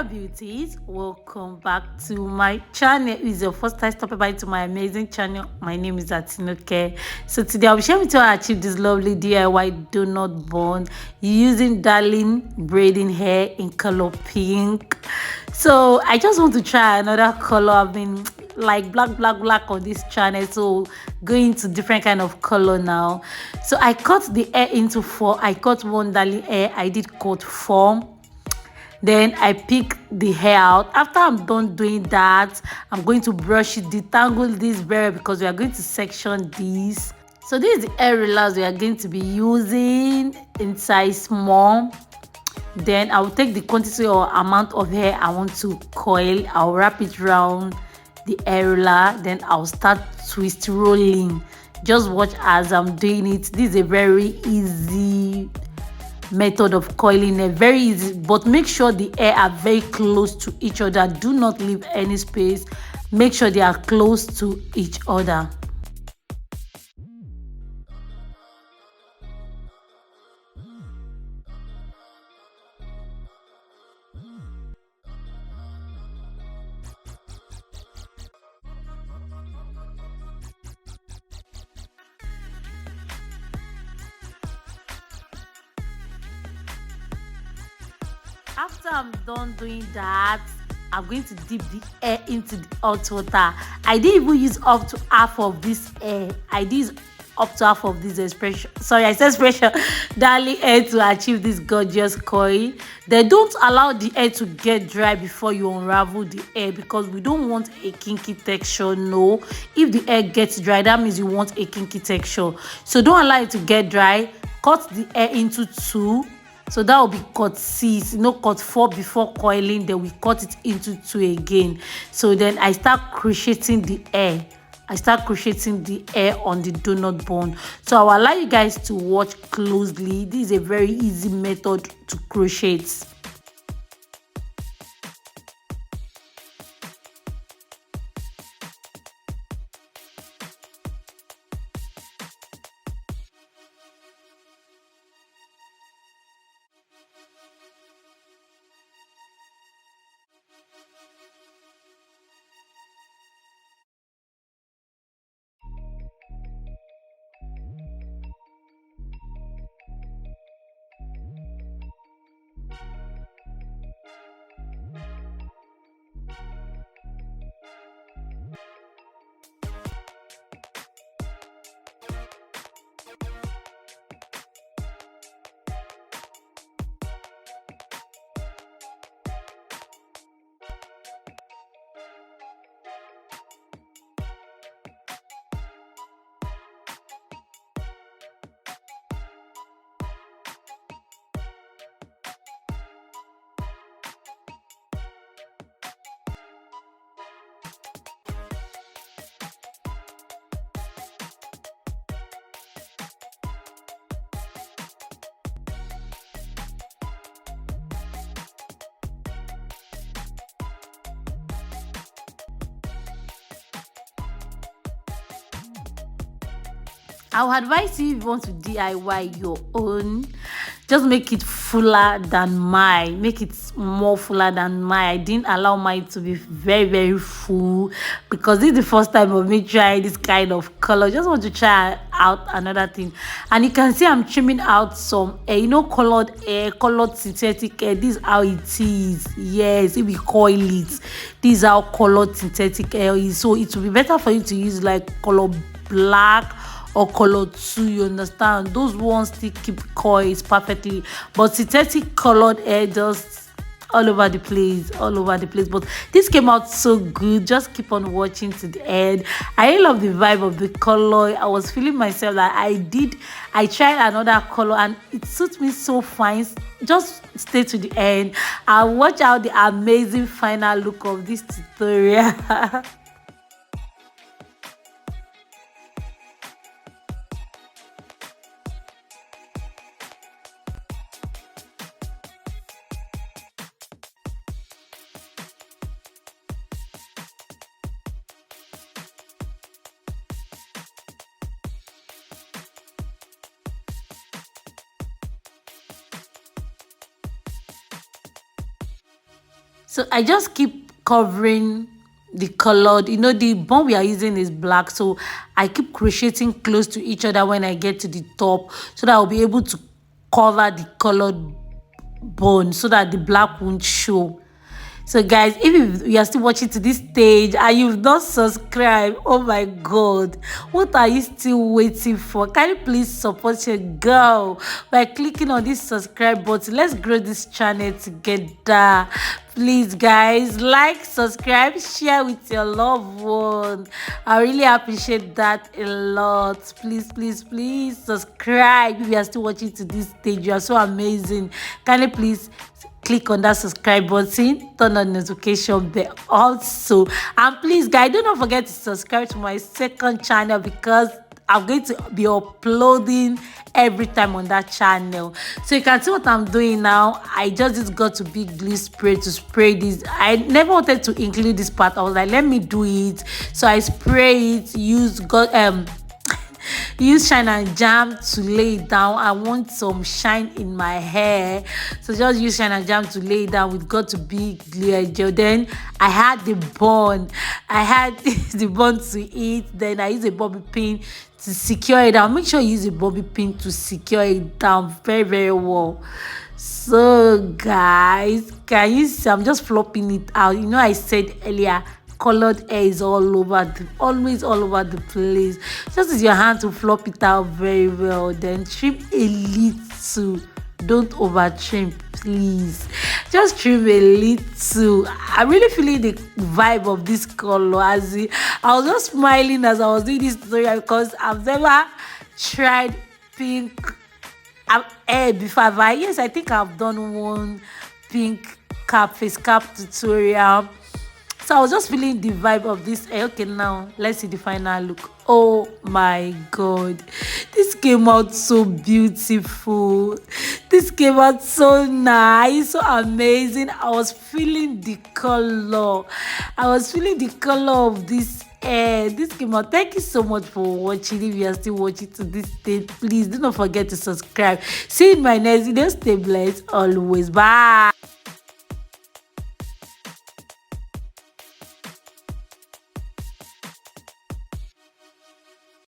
beauties, welcome back to my channel. If it's your first time stopping by to my amazing channel, my name is Atinoke. So today I'll be sharing with you how I achieve this lovely DIY donut bun using darling braiding hair in color pink. So I just want to try another color. I've been like black on this channel, so going to different kind of color now. So I cut the hair into four. I cut one darling hair, I did cut four. Then I pick the hair out. After I'm done doing that, I'm going to brush it, detangle this very because we are going to section this. So this is the hair rollers we are going to be using in size small. Then I will take the quantity or amount of hair I want to coil. I'll wrap it around the hair roller. Then I'll start twist rolling. Just watch as I'm doing it. This is a very easy method of coiling hair, very easy, but make sure the hair are very close to each other. Do not leave any space. Make sure they are close to each other. After I'm done doing that, I'm going to dip the hair into the hot water. I didn't even use up to half of this hair. I did use up to half of this expression. Sorry, I said expression. Darling hair to achieve this gorgeous coil. They don't allow the hair to get dry before you unravel the hair because we don't want a kinky texture. No, if the hair gets dry, that means you want a kinky texture. So don't allow it to get dry. Cut the hair into two. So that will be cut 6, cut 4 before coiling. Then we cut it into 2 again. So then I start crocheting the hair. On the donut bun. So I'll allow you guys to watch closely. This is a very easy method to crochet. I would advise you if you want to DIY your own, just make it fuller than mine. Make it more fuller than mine. I didn't allow mine to be very full because this is the first time of me trying this kind of color. Just want to try out another thing. And you can see I'm trimming out some colored hair, colored synthetic hair. This is how it is. Yes, if we coil it, this is how colored synthetic hair is. So it will be better for you to use like color black or color 2, you understand? Those ones still keep coils perfectly, but synthetic colored hair just all over the place. But this came out so good. Just keep on watching to the end. I really love the vibe of the color. I was feeling myself that I tried another color and it suits me so fine. Just stay to the end and watch out the amazing final look of this tutorial. So I just keep covering the colored, the bun we are using is black, so I keep crocheting close to each other when I get to the top, so that I'll be able to cover the colored bun so that the black won't show. So guys, if you are still watching to this stage and you've not subscribed, oh my god, what are you still waiting for? Can you please support your girl by clicking on this subscribe button? Let's grow this channel together. Please guys, like, subscribe, share with your loved one. I really appreciate that a lot. Please, please, please subscribe if you are still watching to this stage. You are so amazing. Can you please click on that subscribe button, turn on notification bell also, and please guys, do not forget to subscribe to my second channel, because I'm going to be uploading every time on that channel. So you can see what I'm doing now. I just got to big glue spray to spray this. I never wanted to include this part. I was like, let me do it. So I spray it, use shine and jam to lay it down. I want some shine in my hair, so just use shine and jam to lay it down with got to be glue gel. Then I had the bun, the bun to eat. Then I use a bobby pin to secure it down. Make sure you use a bobby pin to secure it down very, very well. So guys, can you see I'm just flopping it out? I said earlier, colored hair is always all over the place. Just use your hand to flop it out very well, then trim a little. Don't over trim, please. Just trim a little. I'm really feeling the vibe of this color. I was just smiling as I was doing this tutorial, because I've never tried pink hair before. But yes, I think I've done one pink face cap tutorial. So I was just feeling the vibe of this. Okay, now let's see the final look. Oh my god, this came out so beautiful. This came out so nice, so amazing. I was feeling the color. Of this hair. This came out. Thank you so much for watching. If you are still watching to this stage, please do not forget to subscribe. See you in my next video. Stay blessed always. Bye.